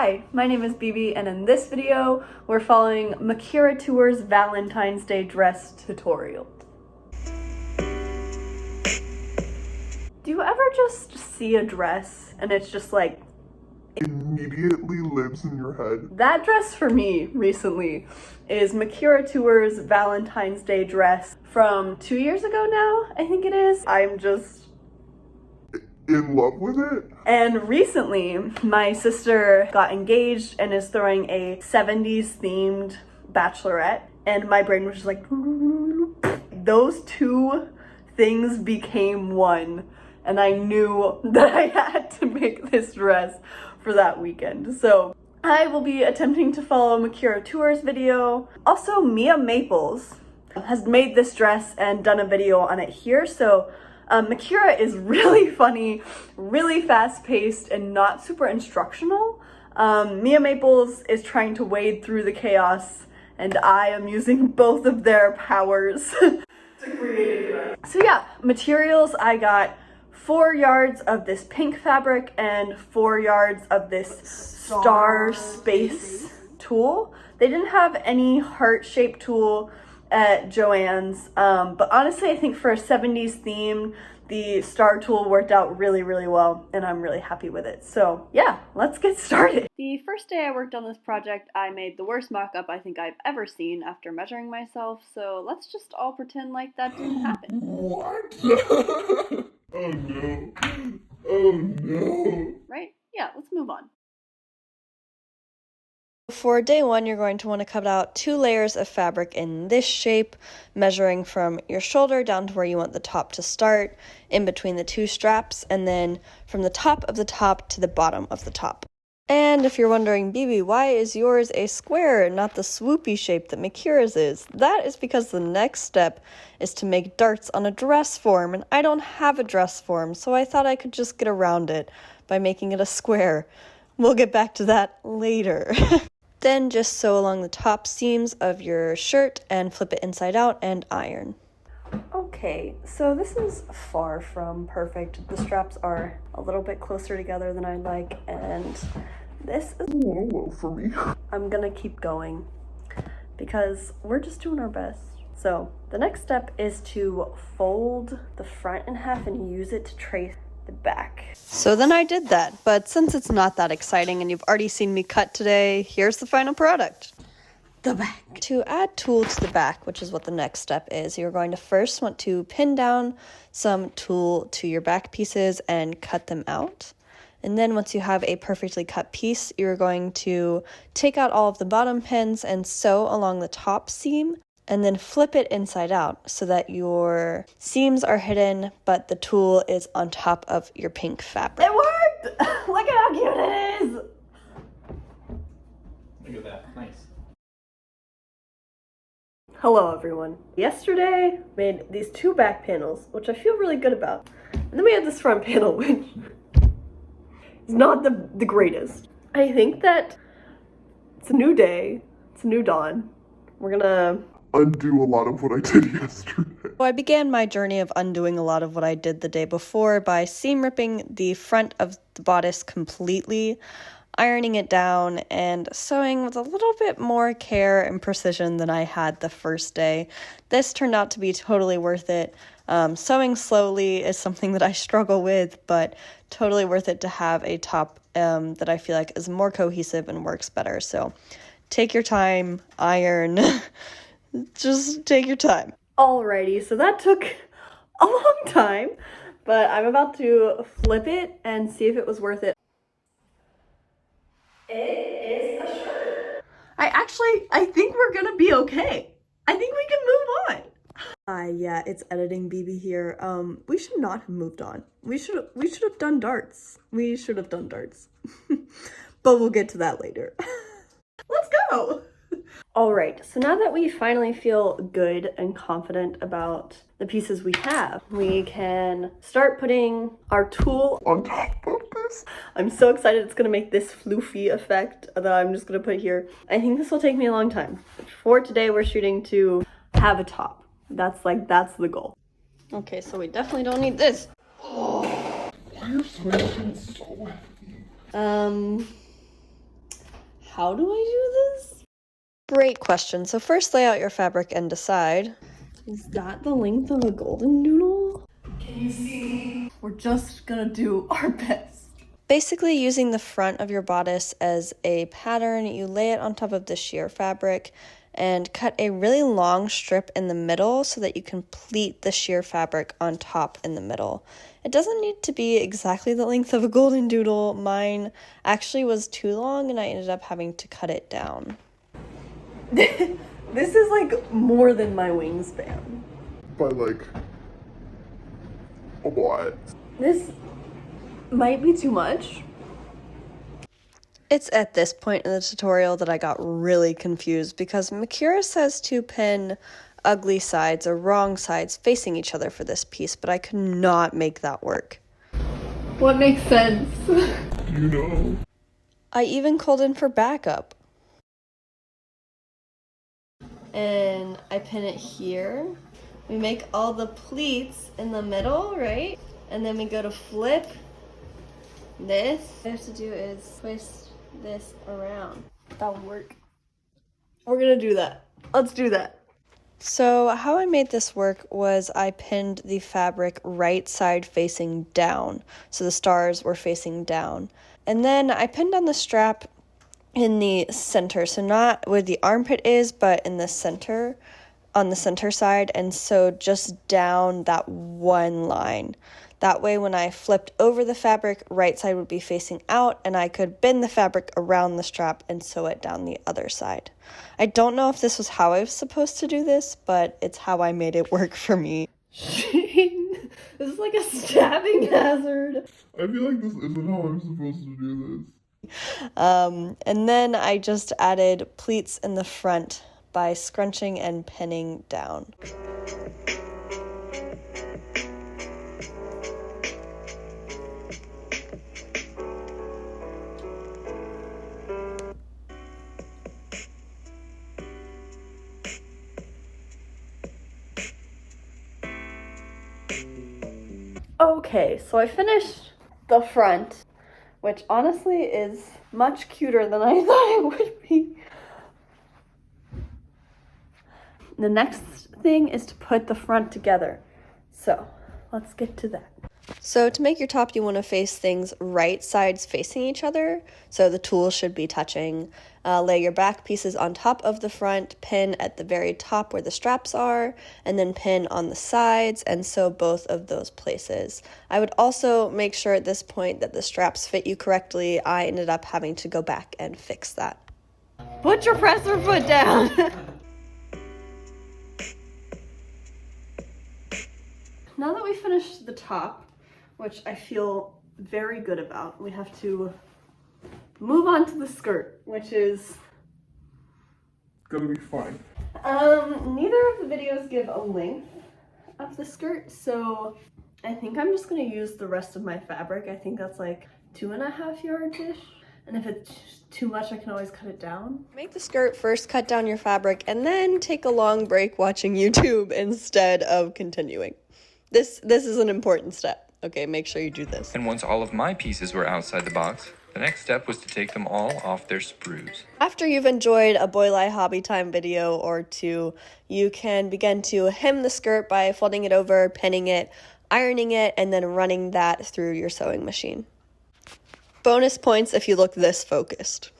Hi, my name is Bibi, and in this video, we're following Micarah Tewer's Valentine's Day dress tutorial. Do you ever just see a dress and it's just like immediately lives in your head? That dress for me recently is Micarah Tewer's Valentine's Day dress from 2 years ago now, I think it is. I'm just in love with it. And recently, my sister got engaged and is throwing a 70s themed bachelorette, and my brain was just like, those two things became one, and I knew that I had to make this dress for that weekend. So I will be attempting to follow Micarah Tewer's video. Also, Mia Maples has made this dress and done a video on it here, so Micarah is really funny, really fast-paced, and not super instructional. Mia Maples is trying to wade through the chaos, and I am using both of their powers to create a dress. So yeah, materials, I got 4 yards of this pink fabric and 4 yards of this star space tulle. They didn't have any heart-shaped tulle at Joann's, but honestly I think for a 70s theme the star tulle worked out really well, and I'm really happy with it. So yeah, let's get started. The first day I worked on this project, I made the worst mock-up I think I've ever seen after measuring myself, so let's just all pretend like that didn't happen. What? Oh no. Oh no. Right? Yeah, let's move on. For day 1, you're going to want to cut out 2 layers of fabric in this shape, measuring from your shoulder down to where you want the top to start, in between the 2 straps, and then from the top of the top to the bottom of the top. And if you're wondering, Bibi, why is yours a square, not the swoopy shape that Micarah's is? That is because the next step is to make darts on a dress form, and I don't have a dress form, so I thought I could just get around it by making it a square. We'll get back to that later. Then just sew along the top seams of your shirt and flip it inside out and iron. Okay, so this is far from perfect. The straps are a little bit closer together than I'd like, and this is a little low for me. I'm gonna keep going because we're just doing our best. So the next step is to fold the front in half and use it to trace the back. So then I did that, but since it's not that exciting and you've already seen me cut today, here's the final product. The back. To add tulle to the back, which is what the next step is, you're going to first want to pin down some tulle to your back pieces and cut them out. And then once you have a perfectly cut piece, you're going to take out all of the bottom pins and sew along the top seam, and then flip it inside out so that your seams are hidden, but the tulle is on top of your pink fabric. It worked! Look at how cute it is! Look at that, nice. Hello everyone. Yesterday, made these 2 back panels, which I feel really good about. And then we had this front panel, which is not the greatest. I think that it's a new day, it's a new dawn. We're gonna undo a lot of what I did yesterday. So I began my journey of undoing a lot of what I did the day before by seam ripping the front of the bodice completely, ironing it down, and sewing with a little bit more care and precision than I had the first day. This turned out to be totally worth it. Sewing slowly is something that I struggle with, but totally worth it to have a top that I feel like is more cohesive and works better. So take your time, iron. Just take your time. Alrighty, so that took a long time, but I'm about to flip it and see if it was worth it. It is a shirt. I think we're gonna be okay. I think we can move on. Yeah, it's editing Bibi here. We should not have moved on. We should have done darts. We should have done darts. But we'll get to that later. Let's go! Alright, so now that we finally feel good and confident about the pieces we have, we can start putting our tulle on top of this. I'm so excited it's gonna make this floofy effect that I'm just gonna put here. I think this will take me a long time. For today, we're shooting to have a top. That's the goal. Okay, so we definitely don't need this. Why are so many things so heavy? How do I do this? Great question. So first lay out your fabric and decide. Is that the length of a golden doodle? Can you see? We're just gonna do our best. Basically, using the front of your bodice as a pattern, you lay it on top of the sheer fabric and cut a really long strip in the middle so that you can pleat the sheer fabric on top in the middle. It doesn't need to be exactly the length of a golden doodle. Mine actually was too long and I ended up having to cut it down. This is like more than my wingspan. By like a lot. This might be too much. It's at this point in the tutorial that I got really confused because Micarah says to pin ugly sides or wrong sides facing each other for this piece, but I could not make that work. What makes sense? You know. I even called in for backup. And I pin it here. We make all the pleats in the middle, right? And then we go to flip this. What I have to do is twist this around. That'll work. We're gonna do that. Let's do that. So how I made this work was I pinned the fabric right side facing down. So the stars were facing down. And then I pinned on the strap in the center. So not where the armpit is, but in the center, on the center side. And so just down that one line. That way when I flipped over the fabric, right side would be facing out and I could bend the fabric around the strap and sew it down the other side. I don't know if this was how I was supposed to do this, but it's how I made it work for me. This is like a stabbing hazard. I feel like this isn't how I'm supposed to do this. And then I just added pleats in the front by scrunching and pinning down. Okay, so I finished the front, which honestly is much cuter than I thought it would be. The next thing is to put the front together. So let's get to that. So to make your top, you want to face things right sides facing each other. So the tools should be touching. Lay your back pieces on top of the front, pin at the very top where the straps are, and then pin on the sides, and sew both of those places. I would also make sure at this point that the straps fit you correctly. I ended up having to go back and fix that. Put your presser foot down. Now that we finished the top, which I feel very good about, we have to move on to the skirt, which is Gonna be fine. neither of the videos give a length of the skirt, so I think I'm just gonna use the rest of my fabric. I think that's like 2.5 yards-ish. And if it's too much, I can always cut it down. Make the skirt first, cut down your fabric, and then take a long break watching YouTube instead of continuing. This is an important step. Okay, make sure you do this. And once all of my pieces were outside the box, the next step was to take them all off their sprues. After you've enjoyed a Boylai Hobby Time video or two, you can begin to hem the skirt by folding it over, pinning it, ironing it, and then running that through your sewing machine. Bonus points if you look this focused.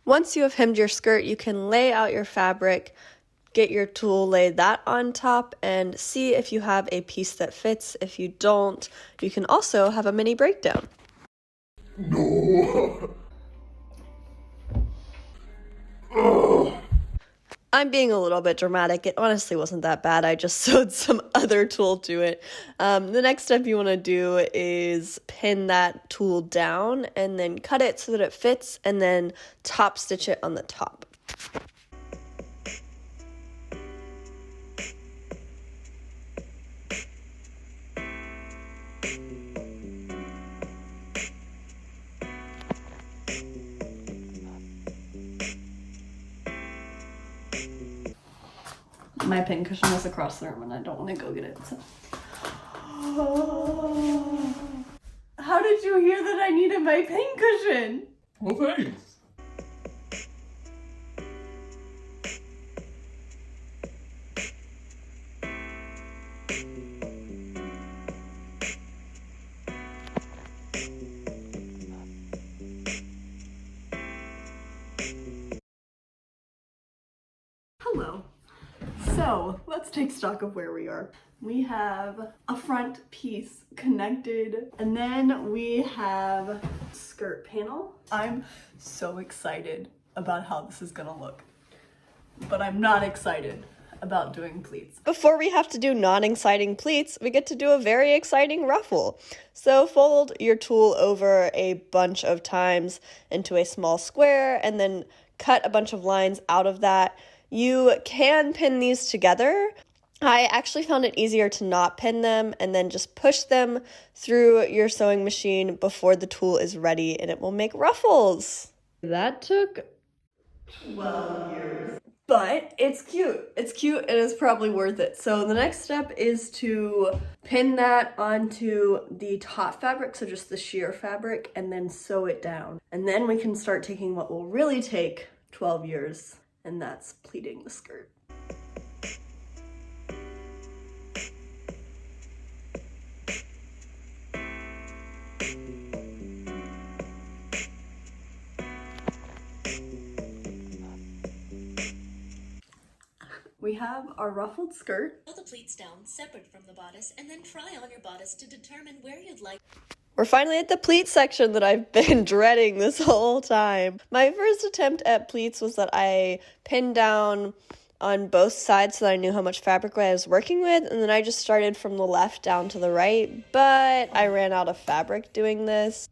Once you have hemmed your skirt, you can lay out your fabric, get your tool, lay that on top, and see if you have a piece that fits. If you don't, you can also have a mini breakdown. No. I'm being a little bit dramatic. It honestly wasn't that bad. I just sewed some other tool to it. The next step you want to do is pin that tool down and then cut it so that it fits and then top stitch it on the top. My pin cushion is across the room and I don't want to go get it. So. How did did you hear that I needed my pincushion? Well, thanks. Hello. So let's take stock of where we are. We have a front piece connected, and then we have skirt panel. I'm so excited about how this is gonna look, but I'm not excited about doing pleats. Before we have to do non-exciting pleats, we get to do a very exciting ruffle. So fold your tulle over a bunch of times into a small square and then cut a bunch of lines out of that. You can pin these together. I actually found it easier to not pin them and then just push them through your sewing machine before the tulle is ready, and it will make ruffles. That took 12 years. But it's cute. It's cute and it's probably worth it. So the next step is to pin that onto the top fabric, so just the sheer fabric, and then sew it down. And then we can start taking what will really take 12 years, and that's pleating the skirt. We have our ruffled skirt. Sew the pleats down separate from the bodice and then try on your bodice to determine where you'd like. We're finally at the pleat section that I've been dreading this whole time. My first attempt at pleats was that I pinned down on both sides so that I knew how much fabric I was working with, and then I just started from the left down to the right, but I ran out of fabric doing this.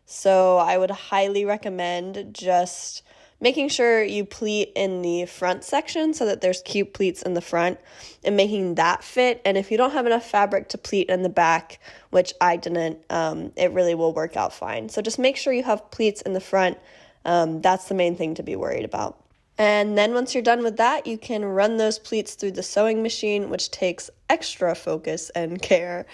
So I would highly recommend just making sure you pleat in the front section so that there's cute pleats in the front and making that fit. And if you don't have enough fabric to pleat in the back, which I didn't, it really will work out fine. So just make sure you have pleats in the front. That's the main thing to be worried about. And then once you're done with that, you can run those pleats through the sewing machine, which takes extra focus and care.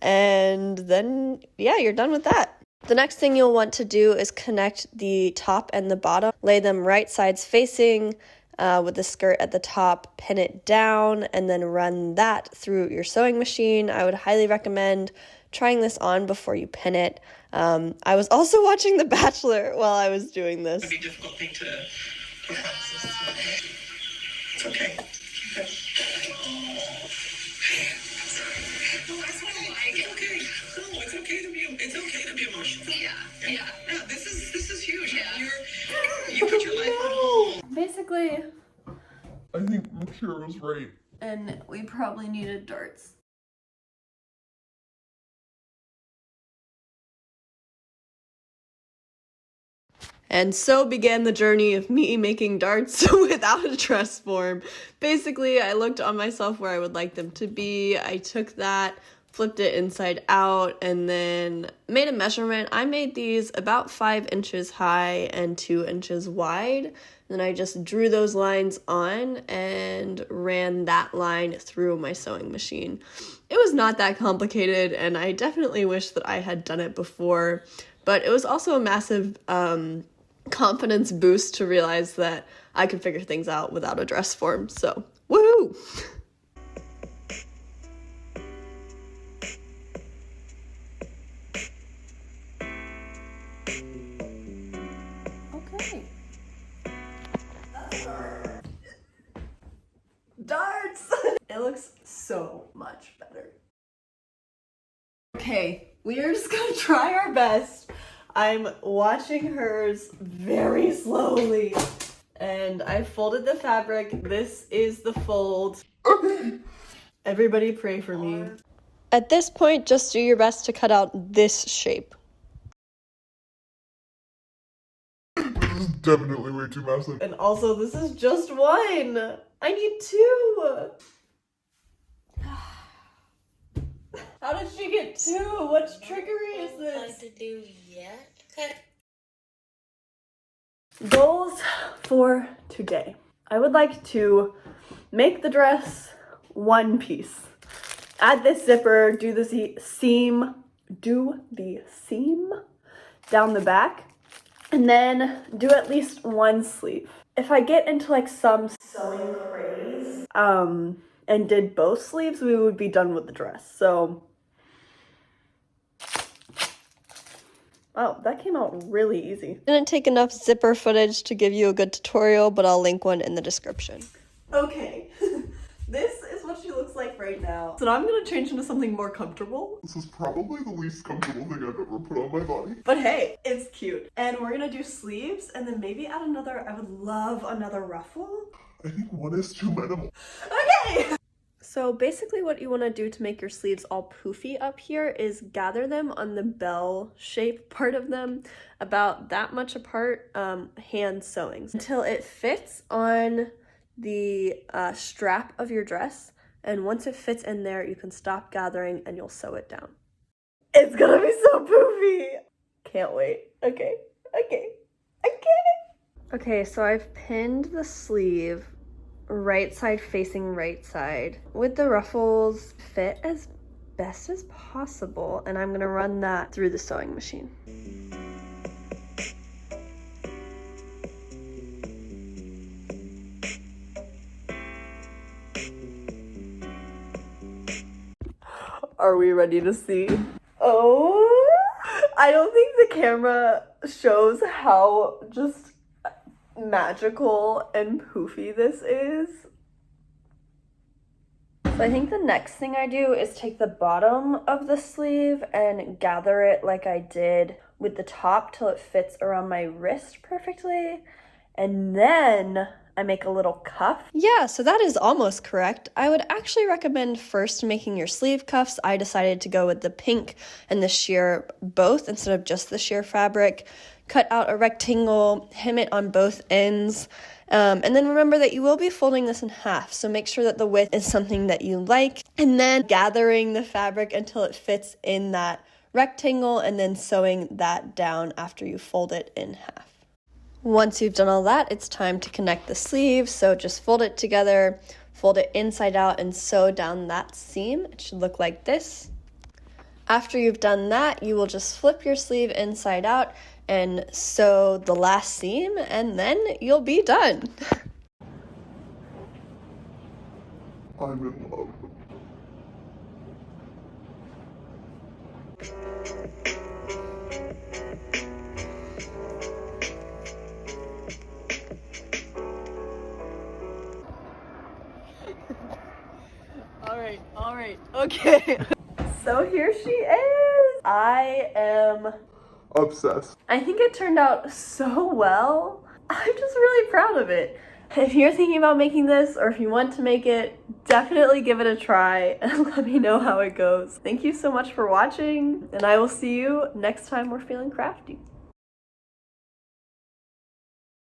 And then, yeah, you're done with that. The next thing you'll want to do is connect the top and the bottom. Lay them right sides facing with the skirt at the top, pin it down, and then run that through your sewing machine. I would highly recommend trying this on before you pin it. I was also watching The Bachelor while I was doing this. It'd be a difficult thing to process. It's okay. It's okay to be emotional. Yeah. This is huge. Yeah. You put your life on hold. Basically, I think Micarah was right. and we probably needed darts. And so began the journey of me making darts without a dress form. Basically, I looked on myself where I would like them to be. I took that, flipped it inside out, and then made a measurement. I made these about 5 inches high and 2 inches wide. Then I just drew those lines on and ran that line through my sewing machine. It was not that complicated, and I definitely wish that I had done it before, but it was also a massive confidence boost to realize that I could figure things out without a dress form. So, woohoo! Okay. That's darts. Darts! It looks so much better. Okay, we are just gonna try our best. I'm watching hers very slowly, and I folded the fabric. This is the fold. Everybody pray for me. At this point, just do your best to cut out this shape. This is definitely way too massive. And also, this is just one. I need 2. How did she get 2? What trickery is this? To do yet? Okay. Goals for today. I would like to make the dress one piece. Add this zipper, do the seam, do the seam down the back, and then do at least one sleeve. If I get into like some sewing craze, and did both sleeves, we would be done with the dress. So, oh, that came out really easy. Didn't take enough zipper footage to give you a good tutorial, but I'll link one in the description. Okay, this is what she looks like right now. So now I'm gonna change into something more comfortable. This is probably the least comfortable thing I've ever put on my body. But hey, it's cute. And we're gonna do sleeves and then maybe add another, I would love another ruffle. I think one is too minimal. Okay! So basically what you want to do to make your sleeves all poofy up here is gather them on the bell shape part of them about that much apart, hand sewing, until it fits on the strap of your dress. And once it fits in there, you can stop gathering and you'll sew it down. It's gonna be so poofy! Can't wait. Okay. Okay, so I've pinned the sleeve right side facing right side with the ruffles fit as best as possible, and I'm gonna run that through the sewing machine. Are we ready to see? Oh, I don't think the camera shows how just magical and poofy this is. So I think the next thing I do is take the bottom of the sleeve and gather it like I did with the top till it fits around my wrist perfectly. And then I make a little cuff. Yeah, so that is almost correct. I would actually recommend first making your sleeve cuffs. I decided to go with the pink and the sheer both instead of just the sheer fabric. Cut out a rectangle, hem it on both ends, and then remember that you will be folding this in half, so make sure that the width is something that you like, and then gathering the fabric until it fits in that rectangle, and then sewing that down after you fold it in half. Once you've done all that, it's time to connect the sleeve, so just fold it together, fold it inside out, and sew down that seam. It should look like this. After you've done that, you will just flip your sleeve inside out and sew the last seam, and then you'll be done. I'm in love. All right, okay. So here she is. I am Obsessed. I think it turned out so well. I'm just really proud of it. If you're thinking about making this, or if you want to make it, definitely give it a try and let me know how it goes. Thank you so much for watching, and I will see you next time we're feeling crafty.